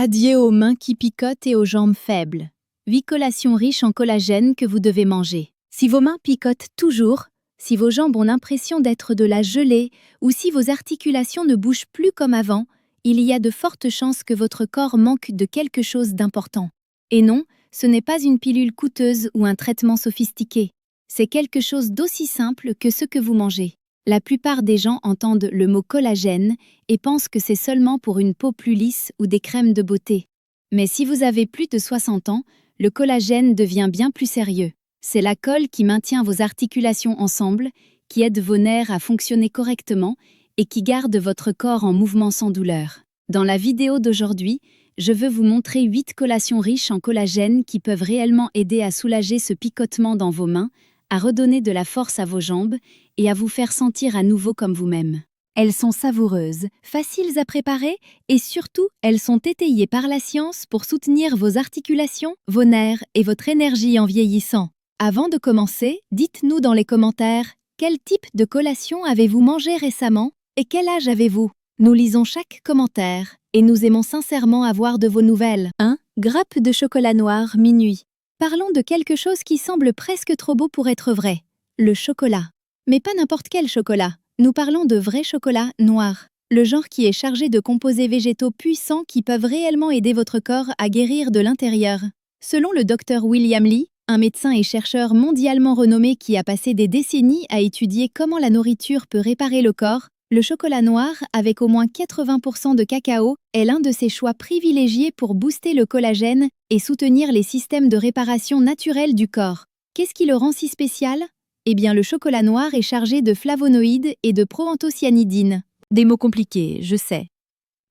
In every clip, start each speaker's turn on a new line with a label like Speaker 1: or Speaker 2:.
Speaker 1: Adieu aux mains qui picotent et aux jambes faibles. 8 collations riches en collagène que vous devez manger. Si vos mains picotent toujours, si vos jambes ont l'impression d'être de la gelée ou si vos articulations ne bougent plus comme avant, il y a de fortes chances que votre corps manque de quelque chose d'important. Et non, ce n'est pas une pilule coûteuse ou un traitement sophistiqué. C'est quelque chose d'aussi simple que ce que vous mangez. La plupart des gens entendent le mot collagène et pensent que c'est seulement pour une peau plus lisse ou des crèmes de beauté. Mais si vous avez plus de 60 ans, le collagène devient bien plus sérieux. C'est la colle qui maintient vos articulations ensemble, qui aide vos nerfs à fonctionner correctement et qui garde votre corps en mouvement sans douleur. Dans la vidéo d'aujourd'hui, je veux vous montrer 8 collations riches en collagène qui peuvent réellement aider à soulager ce picotement dans vos mains, à redonner de la force à vos jambes et à vous faire sentir à nouveau comme vous-même. Elles sont savoureuses, faciles à préparer et surtout, elles sont étayées par la science pour soutenir vos articulations, vos nerfs et votre énergie en vieillissant. Avant de commencer, dites-nous dans les commentaires quel type de collation avez-vous mangé récemment et quel âge avez-vous? Nous lisons chaque commentaire et nous aimons sincèrement avoir de vos nouvelles. 1. Grappe de chocolat noir minuit. Parlons de quelque chose qui semble presque trop beau pour être vrai. Le chocolat. Mais pas n'importe quel chocolat. Nous parlons de vrai chocolat noir. Le genre qui est chargé de composés végétaux puissants qui peuvent réellement aider votre corps à guérir de l'intérieur. Selon le Dr William Li, un médecin et chercheur mondialement renommé qui a passé des décennies à étudier comment la nourriture peut réparer le corps, le chocolat noir, avec au moins 80% de cacao, est l'un de ses choix privilégiés pour booster le collagène et soutenir les systèmes de réparation naturels du corps. Qu'est-ce qui le rend si spécial? Eh bien, le chocolat noir est chargé de flavonoïdes et de proanthocyanidine. Des mots compliqués, je sais.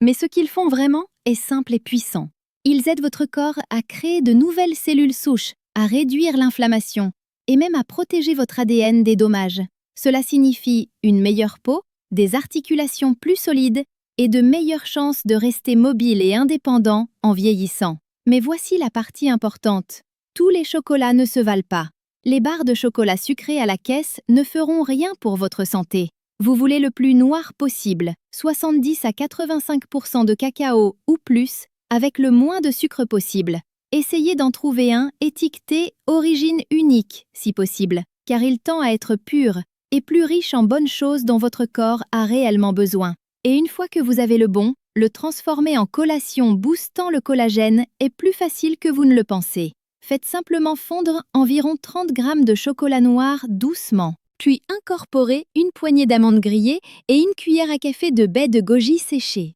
Speaker 1: Mais ce qu'ils font vraiment est simple et puissant. Ils aident votre corps à créer de nouvelles cellules souches, à réduire l'inflammation et même à protéger votre ADN des dommages. Cela signifie une meilleure peau, des articulations plus solides et de meilleures chances de rester mobile et indépendant en vieillissant. Mais voici la partie importante. Tous les chocolats ne se valent pas. Les barres de chocolat sucré à la caisse ne feront rien pour votre santé. Vous voulez le plus noir possible, 70 à 85% de cacao ou plus, avec le moins de sucre possible. Essayez d'en trouver un étiqueté « origine unique » si possible, car il tend à être pur et plus riche en bonnes choses dont votre corps a réellement besoin. Et une fois que vous avez le bon, le transformer en collation boostant le collagène est plus facile que vous ne le pensez. Faites simplement fondre environ 30 g de chocolat noir doucement, puis incorporez une poignée d'amandes grillées et une cuillère à café de baies de goji séchées.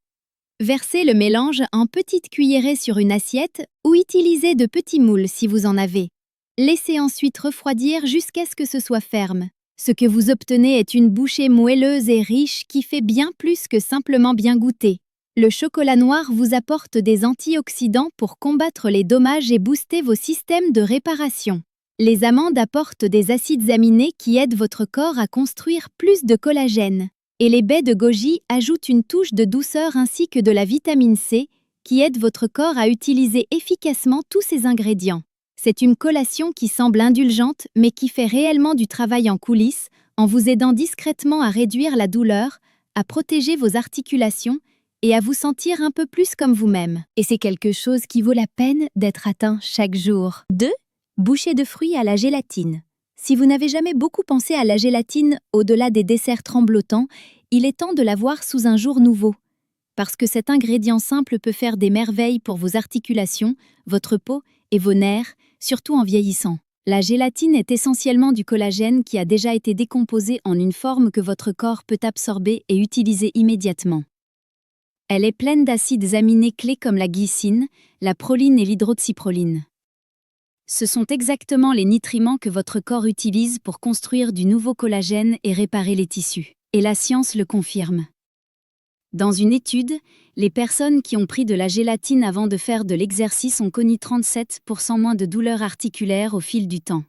Speaker 1: Versez le mélange en petites cuillerées sur une assiette ou utilisez de petits moules si vous en avez. Laissez ensuite refroidir jusqu'à ce que ce soit ferme. Ce que vous obtenez est une bouchée moelleuse et riche qui fait bien plus que simplement bien goûter. Le chocolat noir vous apporte des antioxydants pour combattre les dommages et booster vos systèmes de réparation. Les amandes apportent des acides aminés qui aident votre corps à construire plus de collagène. Et les baies de goji ajoutent une touche de douceur ainsi que de la vitamine C qui aide votre corps à utiliser efficacement tous ces ingrédients. C'est une collation qui semble indulgente mais qui fait réellement du travail en coulisses en vous aidant discrètement à réduire la douleur, à protéger vos articulations et à vous sentir un peu plus comme vous-même. Et c'est quelque chose qui vaut la peine d'être atteint chaque jour. 2. Bouchées de fruits à la gélatine. Si vous n'avez jamais beaucoup pensé à la gélatine au-delà des desserts tremblotants, il est temps de la voir sous un jour nouveau. Parce que cet ingrédient simple peut faire des merveilles pour vos articulations, votre peau et vos nerfs, surtout en vieillissant. La gélatine est essentiellement du collagène qui a déjà été décomposé en une forme que votre corps peut absorber et utiliser immédiatement. Elle est pleine d'acides aminés clés comme la glycine, la proline et l'hydroxyproline. Ce sont exactement les nutriments que votre corps utilise pour construire du nouveau collagène et réparer les tissus. Et la science le confirme. Dans une étude, les personnes qui ont pris de la gélatine avant de faire de l'exercice ont connu 37% moins de douleurs articulaires au fil du temps.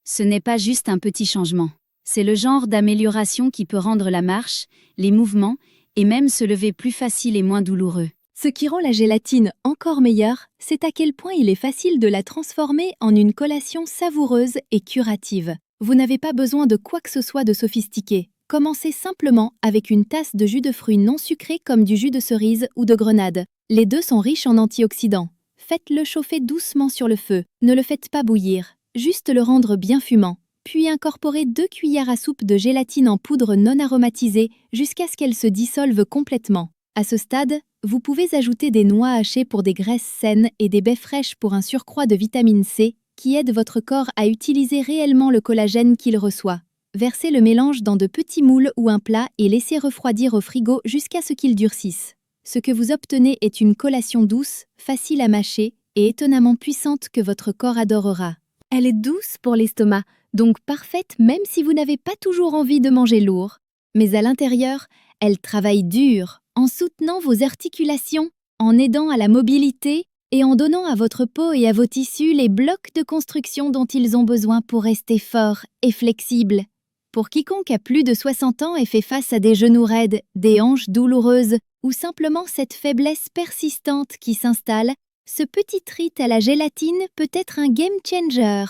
Speaker 1: Ce n'est pas juste un petit changement. C'est le genre d'amélioration qui peut rendre la marche, les mouvements et même se lever plus facile et moins douloureux. Ce qui rend la gélatine encore meilleure, c'est à quel point il est facile de la transformer en une collation savoureuse et curative. Vous n'avez pas besoin de quoi que ce soit de sophistiqué. Commencez simplement avec une tasse de jus de fruits non sucré comme du jus de cerise ou de grenade. Les deux sont riches en antioxydants. Faites-le chauffer doucement sur le feu. Ne le faites pas bouillir, juste le rendre bien fumant. Puis incorporez 2 cuillères à soupe de gélatine en poudre non aromatisée jusqu'à ce qu'elle se dissolve complètement. À ce stade, vous pouvez ajouter des noix hachées pour des graisses saines et des baies fraîches pour un surcroît de vitamine C qui aide votre corps à utiliser réellement le collagène qu'il reçoit. Versez le mélange dans de petits moules ou un plat et laissez refroidir au frigo jusqu'à ce qu'il durcisse. Ce que vous obtenez est une collation douce, facile à mâcher et étonnamment puissante que votre corps adorera. Elle est douce pour l'estomac, donc parfaite même si vous n'avez pas toujours envie de manger lourd. Mais à l'intérieur, elle travaille dur, en soutenant vos articulations, en aidant à la mobilité et en donnant à votre peau et à vos tissus les blocs de construction dont ils ont besoin pour rester forts et flexibles. Pour quiconque a plus de 60 ans et fait face à des genoux raides, des hanches douloureuses ou simplement cette faiblesse persistante qui s'installe, ce petit treat à la gélatine peut être un game changer.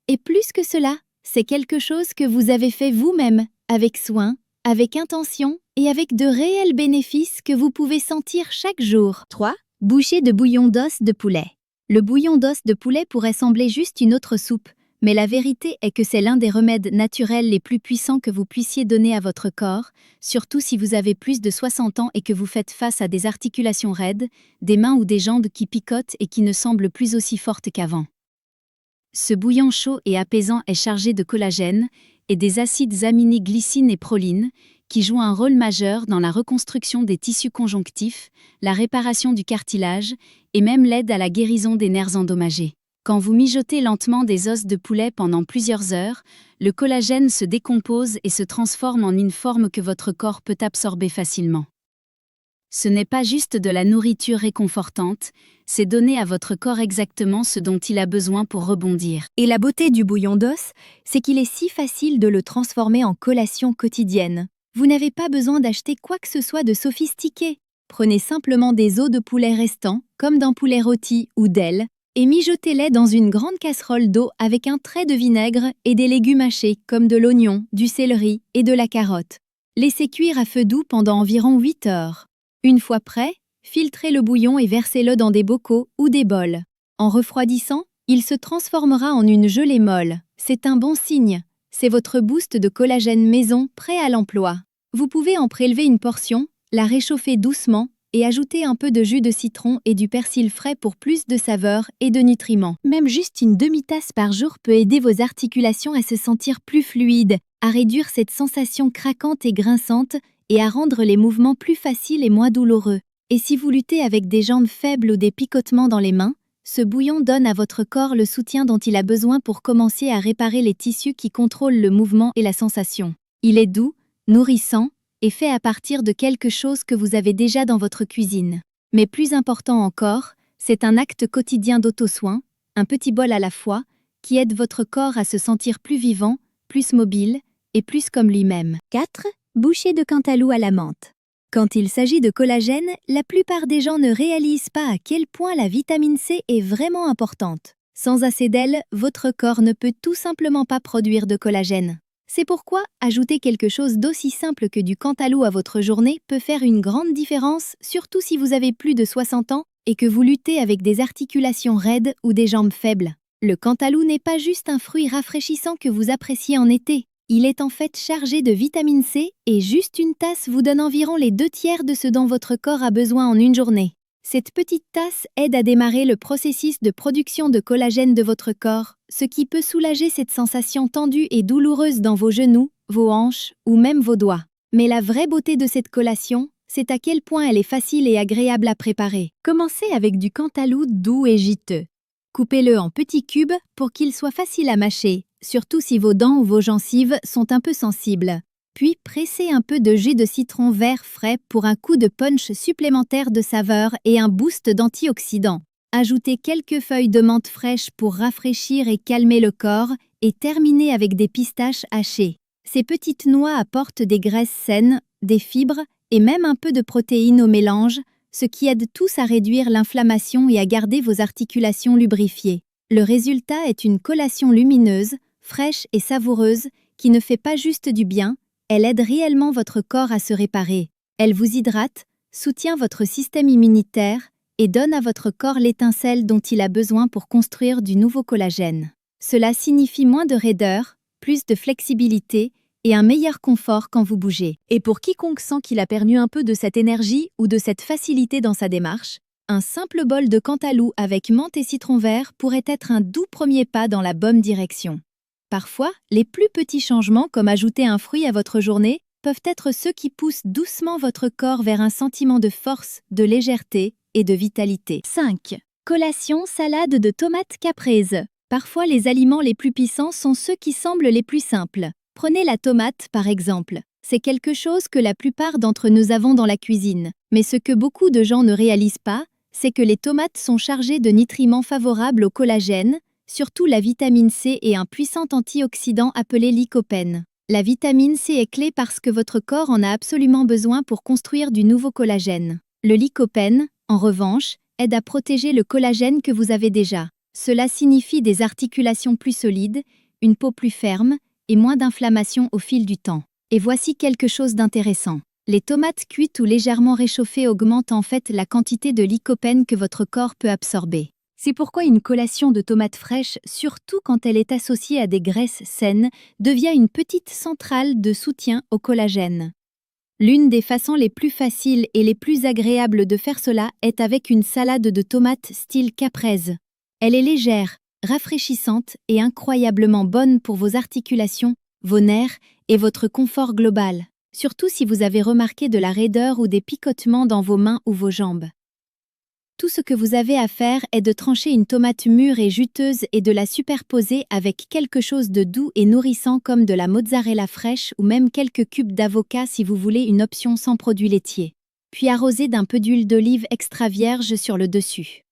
Speaker 1: Et plus que cela, c'est quelque chose que vous avez fait vous-même, avec soin, avec intention et avec de réels bénéfices que vous pouvez sentir chaque jour. 3. Bouchée de bouillon d'os de poulet. Le bouillon d'os de poulet pourrait sembler juste une autre soupe, mais la vérité est que c'est l'un des remèdes naturels les plus puissants que vous puissiez donner à votre corps, surtout si vous avez plus de 60 ans et que vous faites face à des articulations raides, des mains ou des jambes qui picotent et qui ne semblent plus aussi fortes qu'avant. Ce bouillon chaud et apaisant est chargé de collagène et des acides aminés glycine et proline, qui jouent un rôle majeur dans la reconstruction des tissus conjonctifs, la réparation du cartilage et même l'aide à la guérison des nerfs endommagés. Quand vous mijotez lentement des os de poulet pendant plusieurs heures, le collagène se décompose et se transforme en une forme que votre corps peut absorber facilement. Ce n'est pas juste de la nourriture réconfortante, c'est donner à votre corps exactement ce dont il a besoin pour rebondir. Et la beauté du bouillon d'os, c'est qu'il est si facile de le transformer en collation quotidienne. Vous n'avez pas besoin d'acheter quoi que ce soit de sophistiqué. Prenez simplement des os de poulet restants, comme d'un poulet rôti ou d'ailes, et mijotez-les dans une grande casserole d'eau avec un trait de vinaigre et des légumes hachés comme de l'oignon, du céleri et de la carotte. Laissez cuire à feu doux pendant environ 8 heures. Une fois prêt, filtrez le bouillon et versez-le dans des bocaux ou des bols. En refroidissant, il se transformera en une gelée molle. C'est un bon signe. C'est votre boost de collagène maison prêt à l'emploi. Vous pouvez en prélever une portion, la réchauffer doucement et ajouter un peu de jus de citron et du persil frais pour plus de saveur et de nutriments. Même juste une demi-tasse par jour peut aider vos articulations à se sentir plus fluides, à réduire cette sensation craquante et grinçante et à rendre les mouvements plus faciles et moins douloureux. Et si vous luttez avec des jambes faibles ou des picotements dans les mains, ce bouillon donne à votre corps le soutien dont il a besoin pour commencer à réparer les tissus qui contrôlent le mouvement et la sensation. Il est doux, nourrissant et fait à partir de quelque chose que vous avez déjà dans votre cuisine. Mais plus important encore, c'est un acte quotidien d'auto-soin, un petit bol à la fois, qui aide votre corps à se sentir plus vivant, plus mobile et plus comme lui-même. 4. Bouchée de cantaloupe à la menthe. Quand il s'agit de collagène, la plupart des gens ne réalisent pas à quel point la vitamine C est vraiment importante. Sans assez d'elle, votre corps ne peut tout simplement pas produire de collagène. C'est pourquoi ajouter quelque chose d'aussi simple que du cantaloupe à votre journée peut faire une grande différence, surtout si vous avez plus de 60 ans et que vous luttez avec des articulations raides ou des jambes faibles. Le cantaloupe n'est pas juste un fruit rafraîchissant que vous appréciez en été. Il est en fait chargé de vitamine C et juste une tasse vous donne environ les 2/3 de ce dont votre corps a besoin en une journée. Cette petite tasse aide à démarrer le processus de production de collagène de votre corps, ce qui peut soulager cette sensation tendue et douloureuse dans vos genoux, vos hanches ou même vos doigts. Mais la vraie beauté de cette collation, c'est à quel point elle est facile et agréable à préparer. Commencez avec du cantaloupe doux et juteux. Coupez-le en petits cubes pour qu'il soit facile à mâcher, surtout si vos dents ou vos gencives sont un peu sensibles. Puis pressez un peu de jus de citron vert frais pour un coup de punch supplémentaire de saveur et un boost d'antioxydants. Ajoutez quelques feuilles de menthe fraîches pour rafraîchir et calmer le corps et terminez avec des pistaches hachées. Ces petites noix apportent des graisses saines, des fibres et même un peu de protéines au mélange, ce qui aide tous à réduire l'inflammation et à garder vos articulations lubrifiées. Le résultat est une collation lumineuse, fraîche et savoureuse qui ne fait pas juste du bien, elle aide réellement votre corps à se réparer. Elle vous hydrate, soutient votre système immunitaire et donne à votre corps l'étincelle dont il a besoin pour construire du nouveau collagène. Cela signifie moins de raideur, plus de flexibilité et un meilleur confort quand vous bougez. Et pour quiconque sent qu'il a perdu un peu de cette énergie ou de cette facilité dans sa démarche, un simple bol de Cantalou avec menthe et citron vert pourrait être un doux premier pas dans la bonne direction. Parfois, les plus petits changements comme ajouter un fruit à votre journée peuvent être ceux qui poussent doucement votre corps vers un sentiment de force, de légèreté et de vitalité. 5. Collation salade de tomates caprese. Parfois, les aliments les plus puissants sont ceux qui semblent les plus simples. Prenez la tomate, par exemple. C'est quelque chose que la plupart d'entre nous avons dans la cuisine. Mais ce que beaucoup de gens ne réalisent pas, c'est que les tomates sont chargées de nutriments favorables au collagène, surtout la vitamine C et un puissant antioxydant appelé lycopène. La vitamine C est clé parce que votre corps en a absolument besoin pour construire du nouveau collagène. Le lycopène, en revanche, aide à protéger le collagène que vous avez déjà. Cela signifie des articulations plus solides, une peau plus ferme et moins d'inflammation au fil du temps. Et voici quelque chose d'intéressant. Les tomates cuites ou légèrement réchauffées augmentent en fait la quantité de lycopène que votre corps peut absorber. C'est pourquoi une collation de tomates fraîches, surtout quand elle est associée à des graisses saines, devient une petite centrale de soutien au collagène. L'une des façons les plus faciles et les plus agréables de faire cela est avec une salade de tomates style caprese. Elle est légère, rafraîchissante et incroyablement bonne pour vos articulations, vos nerfs et votre confort global, surtout si vous avez remarqué de la raideur ou des picotements dans vos mains ou vos jambes. Tout ce que vous avez à faire est de trancher une tomate mûre et juteuse et de la superposer avec quelque chose de doux et nourrissant comme de la mozzarella fraîche ou même quelques cubes d'avocat si vous voulez une option sans produits laitiers. Puis arroser d'un peu d'huile d'olive extra vierge sur le dessus.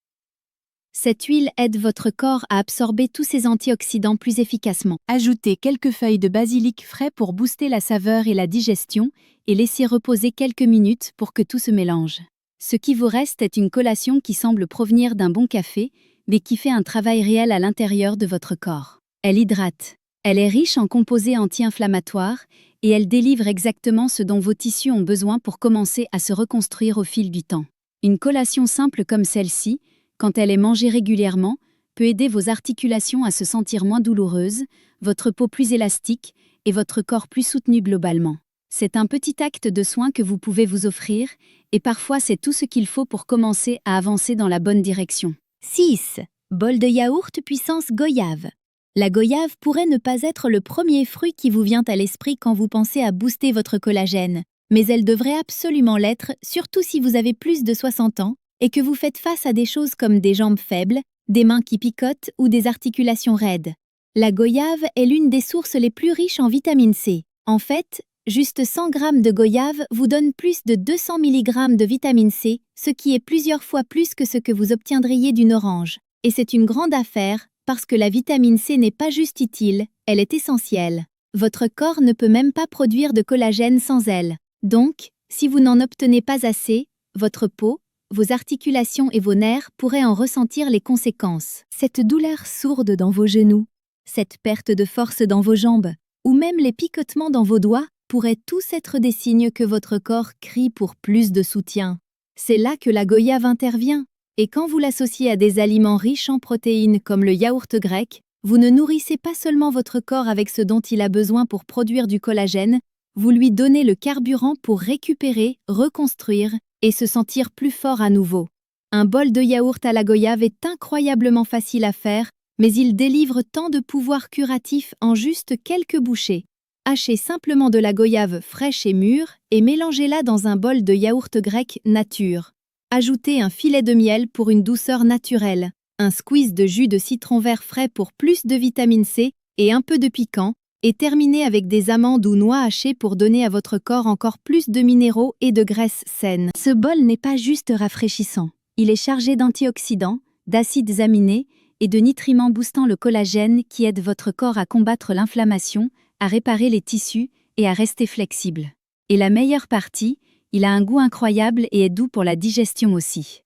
Speaker 1: Cette huile aide votre corps à absorber tous ces antioxydants plus efficacement. Ajoutez quelques feuilles de basilic frais pour booster la saveur et la digestion et laissez reposer quelques minutes pour que tout se mélange. Ce qui vous reste est une collation qui semble provenir d'un bon café, mais qui fait un travail réel à l'intérieur de votre corps. Elle hydrate. Elle est riche en composés anti-inflammatoires et elle délivre exactement ce dont vos tissus ont besoin pour commencer à se reconstruire au fil du temps. Une collation simple comme celle-ci, quand elle est mangée régulièrement, peut aider vos articulations à se sentir moins douloureuses, votre peau plus élastique et votre corps plus soutenu globalement. C'est un petit acte de soin que vous pouvez vous offrir, et parfois c'est tout ce qu'il faut pour commencer à avancer dans la bonne direction. 6. Bol de yaourt puissance goyave. La goyave pourrait ne pas être le premier fruit qui vous vient à l'esprit quand vous pensez à booster votre collagène, mais elle devrait absolument l'être, surtout si vous avez plus de 60 ans, et que vous faites face à des choses comme des jambes faibles, des mains qui picotent ou des articulations raides. La goyave est l'une des sources les plus riches en vitamine C. En fait, juste 100 g de goyave vous donne plus de 200 mg de vitamine C, ce qui est plusieurs fois plus que ce que vous obtiendriez d'une orange. Et c'est une grande affaire, parce que la vitamine C n'est pas juste utile, elle est essentielle. Votre corps ne peut même pas produire de collagène sans elle. Donc, si vous n'en obtenez pas assez, votre peau, vos articulations et vos nerfs pourraient en ressentir les conséquences. Cette douleur sourde dans vos genoux, cette perte de force dans vos jambes, ou même les picotements dans vos doigts, pourraient tous être des signes que votre corps crie pour plus de soutien. C'est là que la goyave intervient. Et quand vous l'associez à des aliments riches en protéines comme le yaourt grec, vous ne nourrissez pas seulement votre corps avec ce dont il a besoin pour produire du collagène, vous lui donnez le carburant pour récupérer, reconstruire et se sentir plus fort à nouveau. Un bol de yaourt à la goyave est incroyablement facile à faire, mais il délivre tant de pouvoir curatif en juste quelques bouchées. Hachez simplement de la goyave fraîche et mûre et mélangez-la dans un bol de yaourt grec nature. Ajoutez un filet de miel pour une douceur naturelle, un squeeze de jus de citron vert frais pour plus de vitamine C et un peu de piquant, et terminez avec des amandes ou noix hachées pour donner à votre corps encore plus de minéraux et de graisses saines. Ce bol n'est pas juste rafraîchissant, il est chargé d'antioxydants, d'acides aminés et de nutriments boostant le collagène qui aident votre corps à combattre l'inflammation, à réparer les tissus et à rester flexible. Et la meilleure partie, il a un goût incroyable et est doux pour la digestion aussi.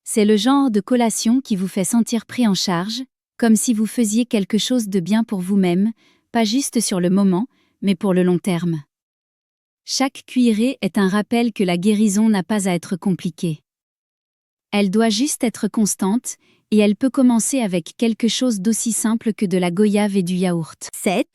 Speaker 1: C'est le genre de collation qui vous fait sentir pris en charge, comme si vous faisiez quelque chose de bien pour vous-même, pas juste sur le moment, mais pour le long terme. Chaque cuillerée est un rappel que la guérison n'a pas à être compliquée. Elle doit juste être constante, et elle peut commencer avec quelque chose d'aussi simple que de la goyave et du yaourt. 7.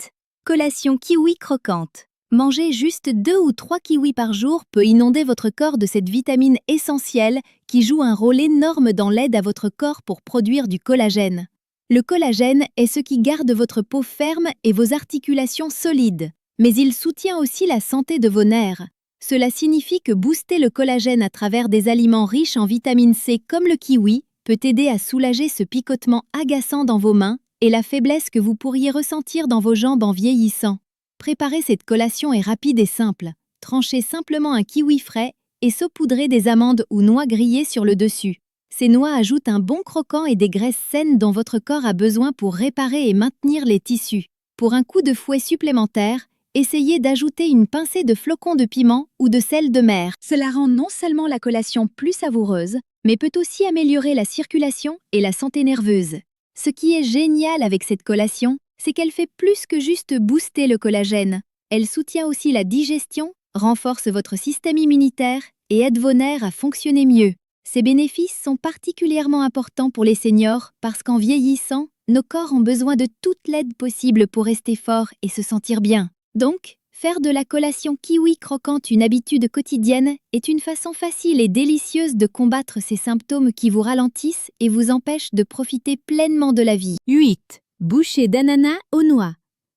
Speaker 1: Collation kiwi croquante. Manger juste 2 ou 3 kiwis par jour peut inonder votre corps de cette vitamine essentielle qui joue un rôle énorme dans l'aide à votre corps pour produire du collagène. Le collagène est ce qui garde votre peau ferme et vos articulations solides, mais il soutient aussi la santé de vos nerfs. Cela signifie que booster le collagène à travers des aliments riches en vitamine C comme le kiwi peut aider à soulager ce picotement agaçant dans vos mains et la faiblesse que vous pourriez ressentir dans vos jambes en vieillissant. Préparer cette collation est rapide et simple. Tranchez simplement un kiwi frais et saupoudrez des amandes ou noix grillées sur le dessus. Ces noix ajoutent un bon croquant et des graisses saines dont votre corps a besoin pour réparer et maintenir les tissus. Pour un coup de fouet supplémentaire, essayez d'ajouter une pincée de flocons de piment ou de sel de mer. Cela rend non seulement la collation plus savoureuse, mais peut aussi améliorer la circulation et la santé nerveuse. Ce qui est génial avec cette collation, c'est qu'elle fait plus que juste booster le collagène. Elle soutient aussi la digestion, renforce votre système immunitaire et aide vos nerfs à fonctionner mieux. Ces bénéfices sont particulièrement importants pour les seniors parce qu'en vieillissant, nos corps ont besoin de toute l'aide possible pour rester forts et se sentir bien. Donc, faire de la collation kiwi croquante une habitude quotidienne est une façon facile et délicieuse de combattre ces symptômes qui vous ralentissent et vous empêchent de profiter pleinement de la vie. 8. Bouchée d'ananas aux noix.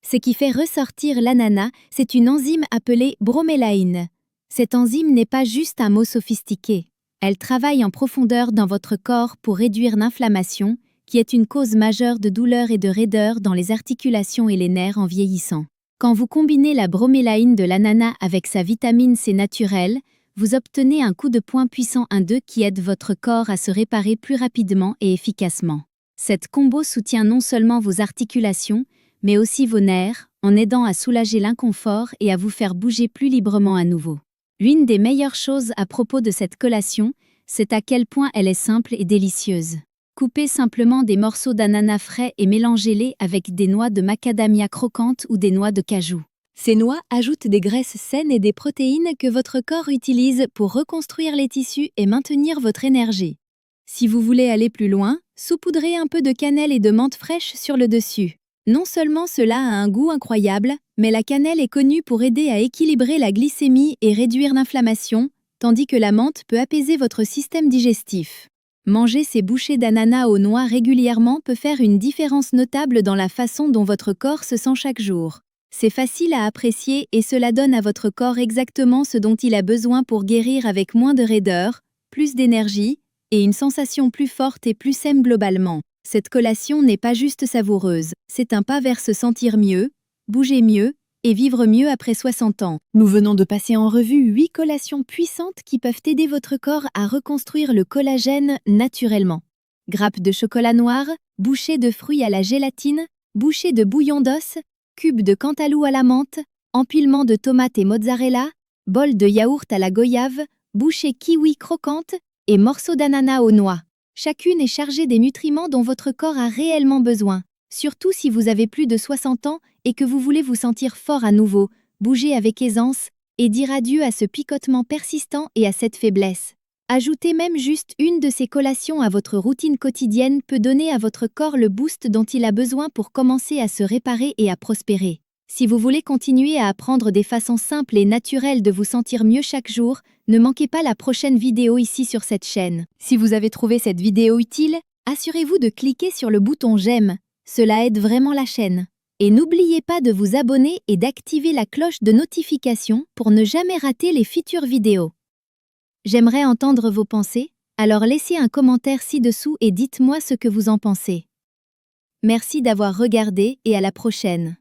Speaker 1: Ce qui fait ressortir l'ananas, c'est une enzyme appelée bromélaïne. Cette enzyme n'est pas juste un mot sophistiqué. Elle travaille en profondeur dans votre corps pour réduire l'inflammation, qui est une cause majeure de douleur et de raideur dans les articulations et les nerfs en vieillissant. Quand vous combinez la bromélaïne de l'ananas avec sa vitamine C naturelle, vous obtenez un coup de poing puissant 1-2 qui aide votre corps à se réparer plus rapidement et efficacement. Cette combo soutient non seulement vos articulations, mais aussi vos nerfs, en aidant à soulager l'inconfort et à vous faire bouger plus librement à nouveau. L'une des meilleures choses à propos de cette collation, c'est à quel point elle est simple et délicieuse. Coupez simplement des morceaux d'ananas frais et mélangez-les avec des noix de macadamia croquantes ou des noix de cajou. Ces noix ajoutent des graisses saines et des protéines que votre corps utilise pour reconstruire les tissus et maintenir votre énergie. Si vous voulez aller plus loin, saupoudrez un peu de cannelle et de menthe fraîche sur le dessus. Non seulement cela a un goût incroyable, mais la cannelle est connue pour aider à équilibrer la glycémie et réduire l'inflammation, tandis que la menthe peut apaiser votre système digestif. Manger ces bouchées d'ananas aux noix régulièrement peut faire une différence notable dans la façon dont votre corps se sent chaque jour. C'est facile à apprécier et cela donne à votre corps exactement ce dont il a besoin pour guérir avec moins de raideur, plus d'énergie et une sensation plus forte et plus saine globalement. Cette collation n'est pas juste savoureuse, c'est un pas vers se sentir mieux, bouger mieux et vivre mieux après 60 ans. Nous venons de passer en revue 8 collations puissantes qui peuvent aider votre corps à reconstruire le collagène naturellement. Grappes de chocolat noir, bouchées de fruits à la gélatine, bouchées de bouillon d'os, cubes de cantaloupe à la menthe, empilement de tomates et mozzarella, bol de yaourt à la goyave, bouchées kiwi croquantes et morceaux d'ananas aux noix. Chacune est chargée des nutriments dont votre corps a réellement besoin. Surtout si vous avez plus de 60 ans et que vous voulez vous sentir fort à nouveau, bouger avec aisance et dire adieu à ce picotement persistant et à cette faiblesse. Ajouter même juste une de ces collations à votre routine quotidienne peut donner à votre corps le boost dont il a besoin pour commencer à se réparer et à prospérer. Si vous voulez continuer à apprendre des façons simples et naturelles de vous sentir mieux chaque jour, ne manquez pas la prochaine vidéo ici sur cette chaîne. Si vous avez trouvé cette vidéo utile, assurez-vous de cliquer sur le bouton j'aime. Cela aide vraiment la chaîne. Et n'oubliez pas de vous abonner et d'activer la cloche de notification pour ne jamais rater les futures vidéos. J'aimerais entendre vos pensées, alors laissez un commentaire ci-dessous et dites-moi ce que vous en pensez. Merci d'avoir regardé et à la prochaine.